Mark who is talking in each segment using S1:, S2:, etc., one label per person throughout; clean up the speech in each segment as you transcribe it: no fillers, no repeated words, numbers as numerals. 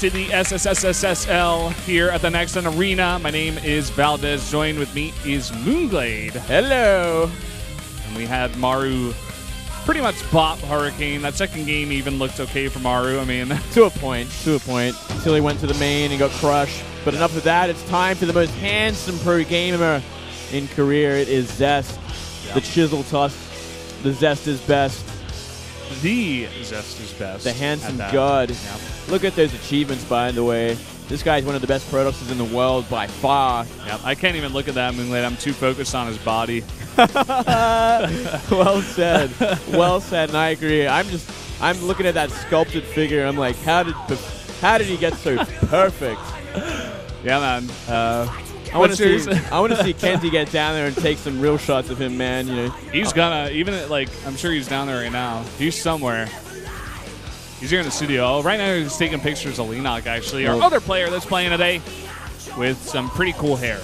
S1: to the SSL here at the Next Gen Arena. My name is Valdez. Joined with me is Moonglade.
S2: Hello.
S1: And we had Maru pretty much bop Hurricane. That second game even looked okay for Maru. I mean,
S2: to a point. Until he went to the main and got crushed. But enough of that. It's time for the most handsome pro gamer in career. It is Zest. Yep. The chisel toss. The Zest is best.
S1: The Zest is best.
S2: The handsome god. Yep. Look at those achievements, by the way. This guy's one of the best products in the world by far.
S1: Yep. I can't even look at that, Moonglade. I'm too focused on his body.
S2: Well said. Well said, and I agree. I'm looking at that sculpted figure. I'm like, how did he get so perfect?
S1: Yeah, man.
S2: I want to see Kenzie get down there and take some real shots of him, man. You know,
S1: he's gonna I'm sure he's down there right now. He's somewhere. He's here in the studio. Right now he's taking pictures of Leenock, actually, our other player that's playing today with some pretty cool hair.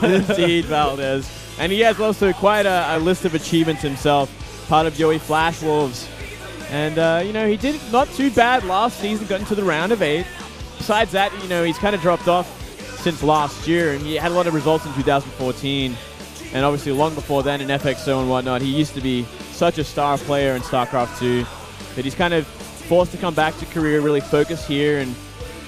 S2: Indeed, Valdez. And he has also quite a list of achievements himself. Part of Yoey Flash Wolves. And, you know, he did not too bad last season, got into the round of 8. Besides that, you know, he's kind of dropped off since last year, and he had a lot of results in 2014. And obviously long before then in FXO and whatnot, he used to be such a star player in Starcraft 2. But he's kind of forced to come back to career, really focus here, and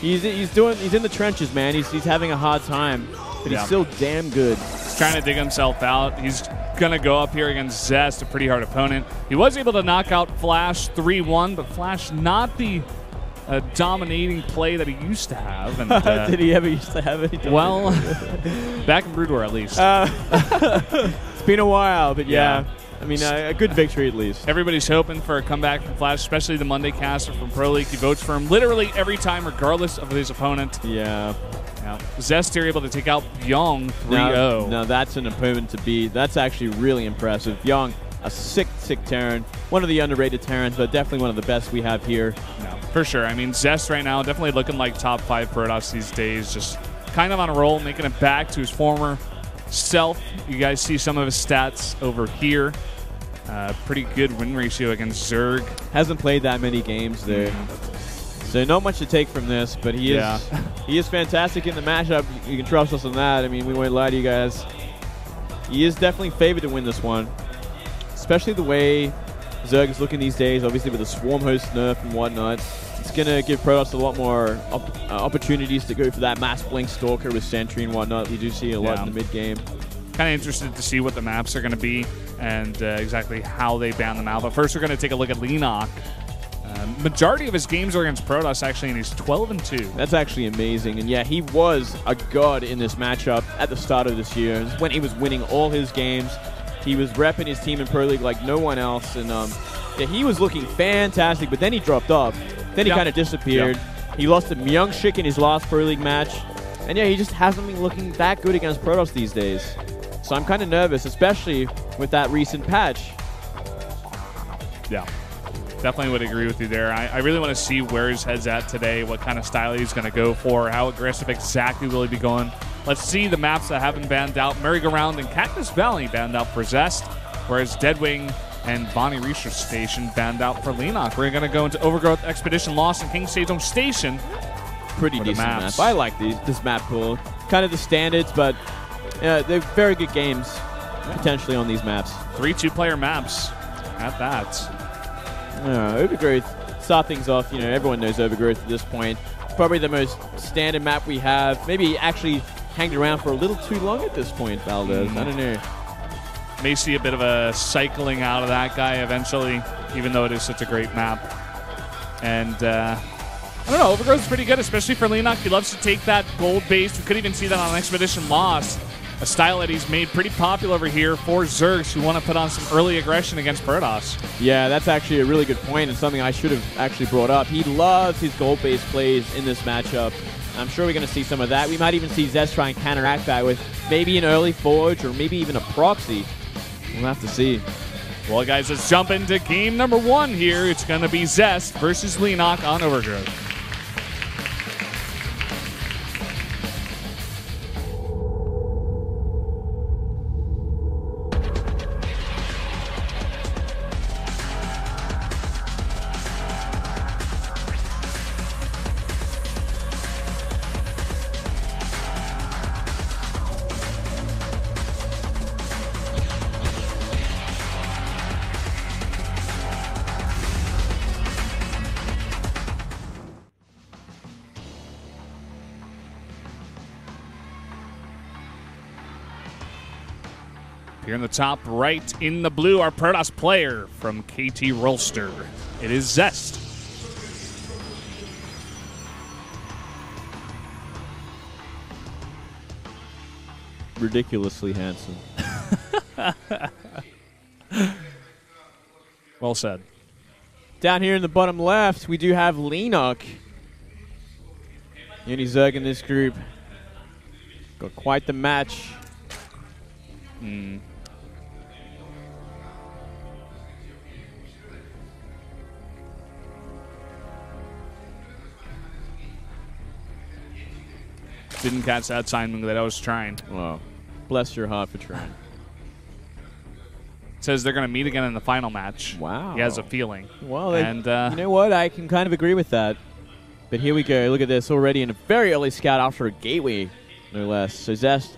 S2: he's in the trenches, man. He's having a hard time, but he's still damn good.
S1: He's trying to dig himself out. He's gonna go up here against Zest, a pretty hard opponent. He was able to knock out Flash 3-1, but Flash not the dominating play that he used to have. And,
S2: did he ever used to have it?
S1: Well, back in Brood War at least.
S2: It's been a while, but yeah. I mean, a good victory at least.
S1: Everybody's hoping for a comeback from Flash, especially the Monday caster from Pro League. He votes for him literally every time, regardless of his opponent.
S2: Yeah.
S1: Zest here able to take out Byung 3-0.
S2: Now that's an opponent to beat. That's actually really impressive. Byung, a sick Terran. One of the underrated Terrans, but definitely one of the best we have here.
S1: No, for sure. I mean, Zest right now definitely looking like top 5 Protoss these days. Just kind of on a roll, making it back to his former self. You guys see some of his stats over here. Pretty good win ratio against Zerg.
S2: Hasn't played that many games there. So not much to take from this, but he is fantastic in the matchup. You can trust us on that. I mean, we won't lie to you guys. He is definitely favored to win this one, especially the way Zerg is looking these days, obviously with the Swarm Host nerf and whatnot. It's going to give Protoss a lot more opportunities to go for that Mass Blink Stalker with Sentry and whatnot. We do see a lot in the mid-game.
S1: Kind of interested to see what the maps are going to be and exactly how they ban them out. But first we're going to take a look at Leenock. Majority of his games are against Protoss, actually, and he's 12-2.
S2: That's actually amazing. And yeah, he was a god in this matchup at the start of this year. When he was winning all his games, he was repping his team in Pro League like no one else. And yeah, he was looking fantastic, but then he dropped off. Then he kind of disappeared. He lost to Myung-Shik in his last Pro League match. And yeah, he just hasn't been looking that good against Protoss these days. So I'm kind of nervous, especially with that recent patch.
S1: Yeah. Definitely would agree with you there. I really want to see where his head's at today, what kind of style he's going to go for, how aggressive exactly will he be going. Let's see the maps that have been banned out. Merry-Go-Round and Cactus Valley banned out for Zest, whereas Deadwing and Bonnie Research Station banned out for Leenock. We're going to go into Overgrowth, Expedition, Lost, and King Sejong Station.
S2: Pretty decent map. I like this map pool. Kind of the standards, but they're very good games potentially on these maps.
S1: 3 2-player maps at that.
S2: Overgrowth, start things off, you know, everyone knows Overgrowth at this point. Probably the most standard map we have. Maybe actually hanged around for a little too long at this point, Valdez. I don't know.
S1: May see a bit of a cycling out of that guy eventually, even though it is such a great map. And, I don't know, Overgrowth is pretty good, especially for Leenock. He loves to take that gold base. We could even see that on Expedition Lost. A style that he's made pretty popular over here for Zergs who want to put on some early aggression against Protoss.
S2: Yeah, that's actually a really good point and something I should have actually brought up. He loves his gold-based plays in this matchup. I'm sure we're going to see some of that. We might even see Zest try and counteract that with maybe an early Forge or maybe even a proxy. We'll have to see.
S1: Well, guys, let's jump into game number 1 here. It's going to be Zest versus Leenock on Overgrowth. Here in the top right, in the blue, our Protoss player from KT Rolster. It is Zest.
S2: Ridiculously handsome.
S1: Well said.
S2: Down here in the bottom left, we do have Leenock. Uni Zerg in this group. Got quite the match.
S1: Didn't catch that sign that I was trying.
S2: Wow. Bless your heart for trying.
S1: Says they're going to meet again in the final match.
S2: Wow.
S1: He has a feeling.
S2: Well,
S1: and
S2: you know what? I can kind of agree with that. But here we go. Look at this already in a very early scout after a gateway, no less. So Zest,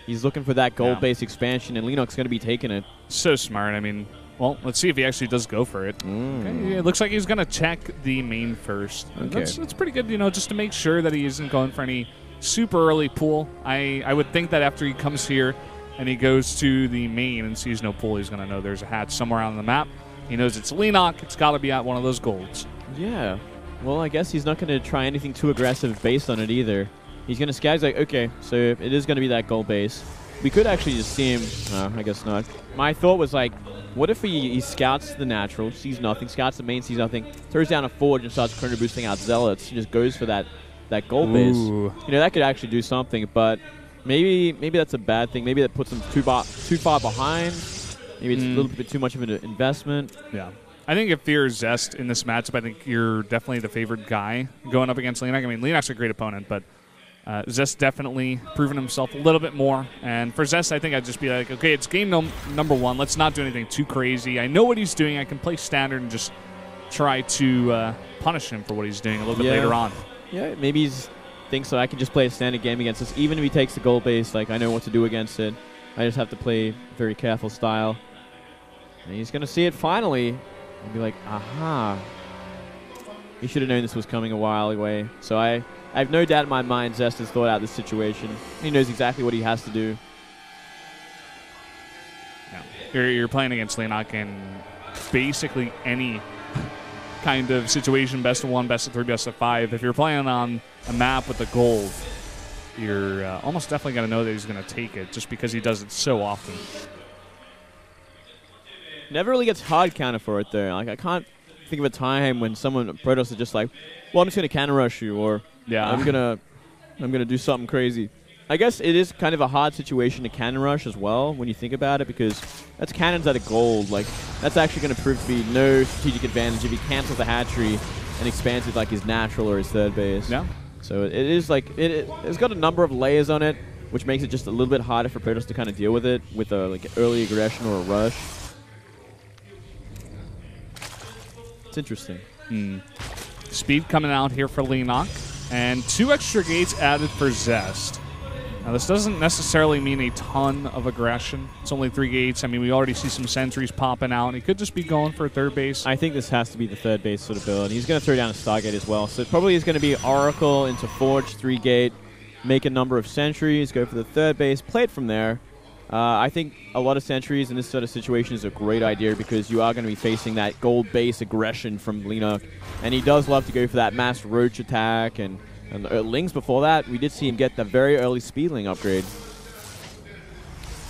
S2: he's looking for that gold-based expansion, and Leenock's going to be taking it.
S1: So smart. I mean, well, let's see if he actually does go for it. Okay, it looks like he's going to check the main first.
S2: Okay.
S1: That's pretty good, you know, just to make sure that he isn't going for any super early pool. I would think that after he comes here and he goes to the main and sees no pool, he's going to know there's a hatch somewhere on the map. He knows it's Leenock. It's got to be at one of those golds.
S2: Yeah. Well, I guess he's not going to try anything too aggressive based on it either. He's going to scout. He's like, okay, so it is going to be that gold base. We could actually just see him. No, I guess not. My thought was like, what if he scouts the natural, sees nothing, scouts the main, sees nothing, throws down a forge and starts chrono boosting out zealots, and just goes for that gold base. You know, that could actually do something, but maybe that's a bad thing. Maybe that puts him too far behind. Maybe it's a little bit too much of an investment.
S1: Yeah. I think if you're Zest in this matchup, I think you're definitely the favored guy going up against Leenock. I mean, Leenock's a great opponent, but Zest definitely proven himself a little bit more. And for Zest, I think I'd just be like, okay, it's game number one. Let's not do anything too crazy. I know what he's doing. I can play standard and just try to punish him for what he's doing a little bit later on.
S2: Yeah, maybe he thinks so. I can just play a standard game against this. Even if he takes the gold base, like I know what to do against it. I just have to play very careful style. And he's going to see it finally and be like, aha. He should have known this was coming a while away. So I have no doubt in my mind Zest has thought out this situation. He knows exactly what he has to do.
S1: Yeah. You're playing against Leenock in basically any kind of situation, best of 1, best of 3, best of 5. If you're playing on a map with the gold, you're almost definitely going to know that he's going to take it just because he does it so often.
S2: Never really gets hard counter for it though. Like I can't think of a time when someone Protoss is just like, well, I'm just going to counter rush you, or I'm gonna do something crazy. I guess it is kind of a hard situation to cannon rush as well when you think about it, because that's cannons at a gold. Like that's actually going to prove to be no strategic advantage if he cancels the hatchery and expands it like his natural or his third base.
S1: Yeah.
S2: So it is like it's got a number of layers on it, which makes it just a little bit harder for Protoss to kind of deal with it with a like early aggression or a rush. It's interesting.
S1: Speed coming out here for Leenock, and 2 extra gates added for Zest. Now, this doesn't necessarily mean a ton of aggression. It's only 3 gates. I mean, we already see some sentries popping out, and he could just be going for a third base.
S2: I think this has to be the third base sort of build. He's going to throw down a Stargate as well. So it probably is going to be Oracle into Forge, 3 gate, make a number of sentries, go for the third base, play it from there. I think a lot of sentries in this sort of situation is a great idea because you are going to be facing that gold base aggression from Leenock. And he does love to go for that mass roach attack. And Lings before that, we did see him get the very early Speedling upgrade.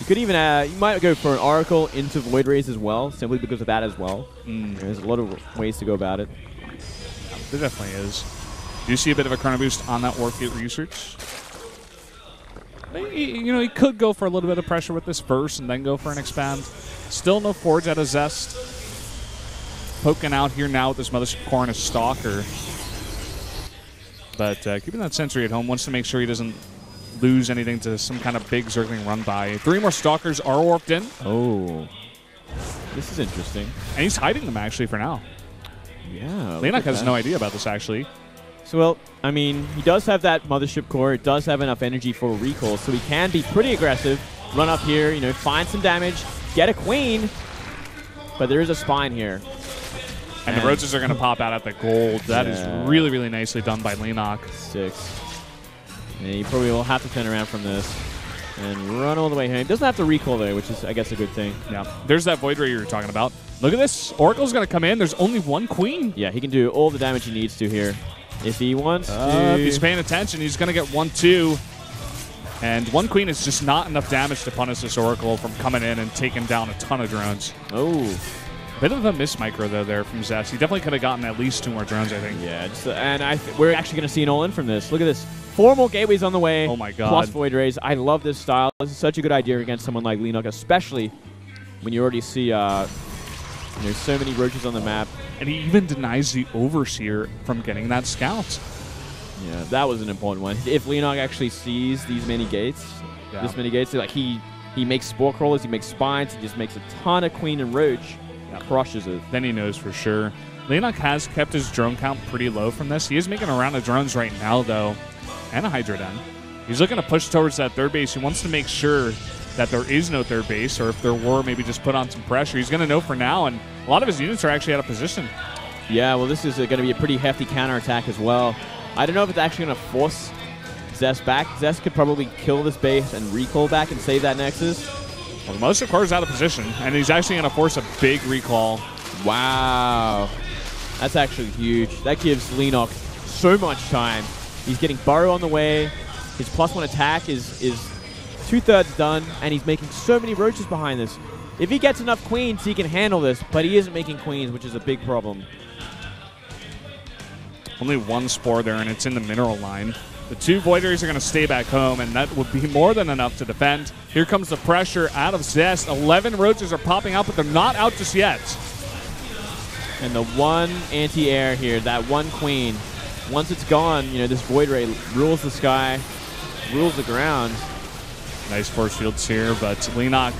S2: You could even, you might go for an Oracle into Void Rays as well, simply because of that as well. There's a lot of ways to go about it.
S1: There definitely is. Do you see a bit of a chrono boost on that Wargate research? He could go for a little bit of pressure with this first and then go for an expand. Still no Forge out of Zest. Poking out here now with this Mothership Core and a Stalker. But keeping that Sentry at home, wants to make sure he doesn't lose anything to some kind of big Zergling run by. 3 more Stalkers are warped in.
S2: Oh. This is interesting.
S1: And he's hiding them actually for now.
S2: Yeah.
S1: Leenock has no idea about this actually.
S2: So, well, I mean, he does have that Mothership Core. It does have enough energy for a recall, so he can be pretty aggressive. Run up here, find some damage, get a Queen. But there is a Spine here.
S1: And the Roaches are going to pop out at the gold. That is really, really nicely done by Leenock.
S2: 6. And he probably will have to turn around from this. and run all the way home. Doesn't have to recall though, which is, I guess, a good thing.
S1: Yeah, there's that Void Ray you were talking about. Look at this. Oracle's going to come in. There's only one queen.
S2: Yeah, he can do all the damage he needs to here. If he wants to.
S1: If he's paying attention, he's going to get 1-2. And one queen is just not enough damage to punish this Oracle from coming in and taking down a ton of drones.
S2: Oh.
S1: Bit of a miss micro, though, there from Zest. He definitely could have gotten at least 2 more drones, I think.
S2: Yeah, and we're actually going to see an all-in from this. Look at this. 4 more gateways on the way.
S1: Oh, my God.
S2: Plus Void Rays. I love this style. This is such a good idea against someone like Leenock, especially when you already see there's so many roaches on the map.
S1: And he even denies the Overseer from getting that scout.
S2: Yeah, that was an important one. If Leenock actually sees these many gates, like he makes Spore Crawlers, he makes Spines, he just makes a ton of Queen and Roach, crushes it.
S1: Then he knows for sure. Leenock has kept his drone count pretty low from this. He is making a round of drones right now, though, and a Hydra Den. He's looking to push towards that third base. He wants to make sure that there is no third base, or if there were, maybe just put on some pressure. He's going to know for now, and a lot of his units are actually out of position.
S2: Yeah, well, this is going to be a pretty hefty counterattack as well. I don't know if it's actually going to force Zest back. Zest could probably kill this base and recall back and save that Nexus.
S1: Well, most of course out of position, and he's actually going to force a big recall.
S2: Wow. That's actually huge. That gives Leenock so much time. He's getting Burrow on the way. His +1 attack is 2/3 done, and he's making so many roaches behind this. If he gets enough queens, he can handle this, but he isn't making queens, which is a big problem.
S1: Only 1 Spore there, and it's in the mineral line. The 2 Void Rays are going to stay back home, and that would be more than enough to defend. Here comes the pressure out of Zest. 11 roaches are popping out, but they're not out just yet.
S2: And the 1 anti-air here, that 1 queen, once it's gone, this Void Ray rules the sky, rules the ground.
S1: Nice force fields here, but Leenock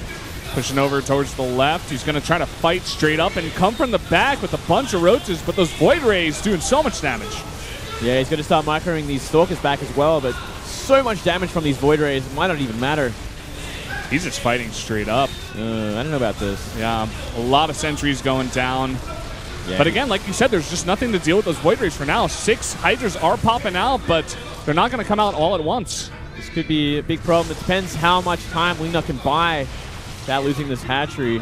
S1: pushing over towards the left. He's going to try to fight straight up and come from the back with a bunch of roaches, but those Void Rays doing so much damage.
S2: Yeah, he's going to start microing these Stalkers back as well, but so much damage from these Void Rays, it might not even matter.
S1: He's just fighting straight up.
S2: I don't know about this.
S1: Yeah, a lot of sentries going down.
S2: Yeah.
S1: But again, like you said, there's just nothing to deal with those Void Rays for now. 6 Hydras are popping out, but they're not going to come out all at once.
S2: This could be a big problem. It depends how much time Leenock can buy without losing this hatchery.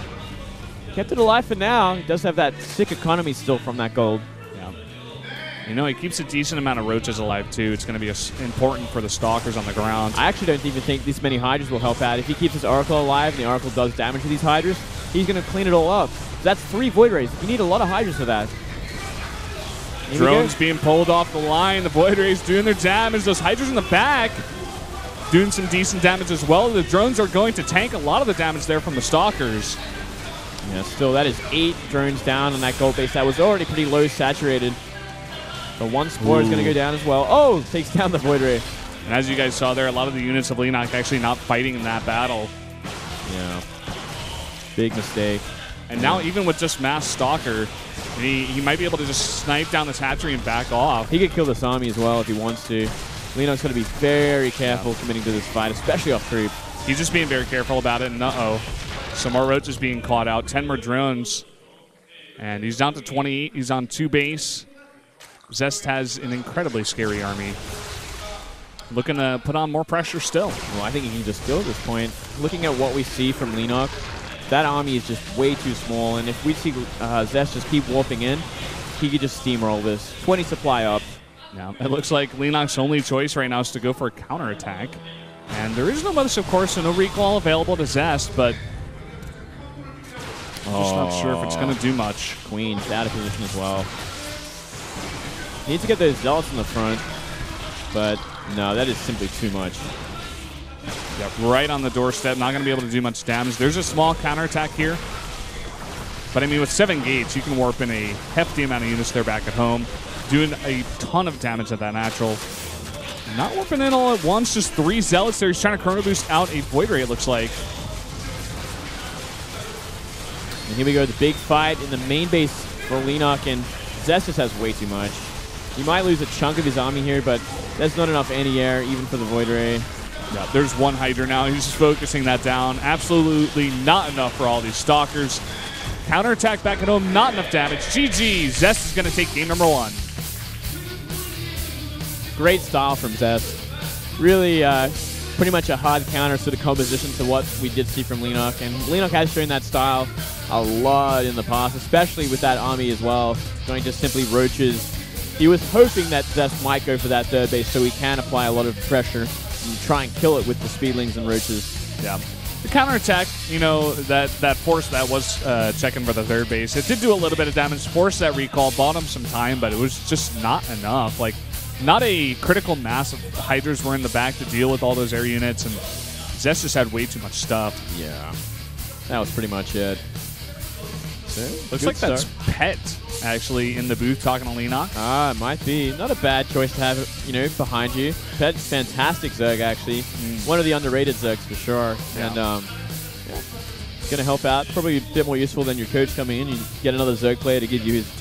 S2: Kept it alive for now. He does have that sick economy still from that gold.
S1: Yeah. He keeps a decent amount of roaches alive, too. It's going to be important for the Stalkers on the ground.
S2: I actually don't even think this many Hydras will help out. If he keeps his Oracle alive and the Oracle does damage to these Hydras, he's going to clean it all up. That's 3 Void Rays. You need a lot of Hydras for that.
S1: Drones being pulled off the line. The Void Rays doing their damage. Those Hydras in the back doing some decent damage as well. The drones are going to tank a lot of the damage there from the Stalkers.
S2: Yeah, still, that is 8 drones down on that gold base. That was already pretty low saturated. The 1 Spore is going to go down as well. Oh, takes down the Void Ray.
S1: And as you guys saw there, a lot of the units of Leenock actually not fighting in that battle.
S2: Yeah. Big mistake.
S1: And now even with just Mass Stalker, he might be able to just snipe down this hatchery and back off.
S2: He could kill this army as well if he wants to. Leenock's going to be very careful committing to this fight, especially off creep.
S1: He's just being very careful about it, and some more roaches being caught out. 10 more drones. And he's down to 28. He's on 2 base. Zest has an incredibly scary army. Looking to put on more pressure still.
S2: Well, I think he can just go at this point. Looking at what we see from Leenock, that army is just way too small, and if we see Zest just keep warping in, he could just steamroll this. 20 supply up.
S1: Yeah, it looks like Leenock's only choice right now is to go for a counterattack. And there is no bonus, of course, so no recall available to Zest, but I'm just not sure if it's going to do much.
S2: Queen's out of position as well. Needs to get those Zealots in the front, but no, that is simply too much.
S1: Yeah, right on the doorstep, not going to be able to do much damage. There's a small counterattack here. But I mean, with 7 gates, you can warp in a hefty amount of units there back at home, doing a ton of damage at that natural. Not warping in all at once, just 3 Zealots there. He's trying to Chrono Boost out a Void Ray, it looks like.
S2: And here we go, the big fight in the main base for Leenock, and Zest just has way too much. He might lose a chunk of his army here, but that's not enough anti-air, even for the Void Ray.
S1: Yeah, there's 1 Hydra now. He's just focusing that down. Absolutely not enough for all these Stalkers. Counterattack back at home, not enough damage. GG. Zest is going to take game number 1.
S2: Great style from Zest. Really pretty much a hard counter sort of composition to what we did see from Leenock. And Leenock has shown that style a lot in the past, especially with that army as well, going just simply roaches. He was hoping that Zest might go for that third base so he can apply a lot of pressure and try and kill it with the speedlings and roaches.
S1: Yeah. The counterattack, you know, that force that was checking for the third base, it did do a little bit of damage, forced that recall, bought him some time, but it was just not enough. Like, not a critical mass of Hydras were in the back to deal with all those air units, and Zest just had way too much stuff.
S2: Yeah. That was pretty much it. So,
S1: looks like that's Pet, actually, in the booth talking to Leenock.
S2: Ah, it might be. Not a bad choice to have, you know, behind you. Pet's fantastic Zerg, actually. One of the underrated Zergs for sure.
S1: Yeah.
S2: And, yeah, it's going to help out. Probably a bit more useful than your coach coming in. You get another Zerg player to give you his 2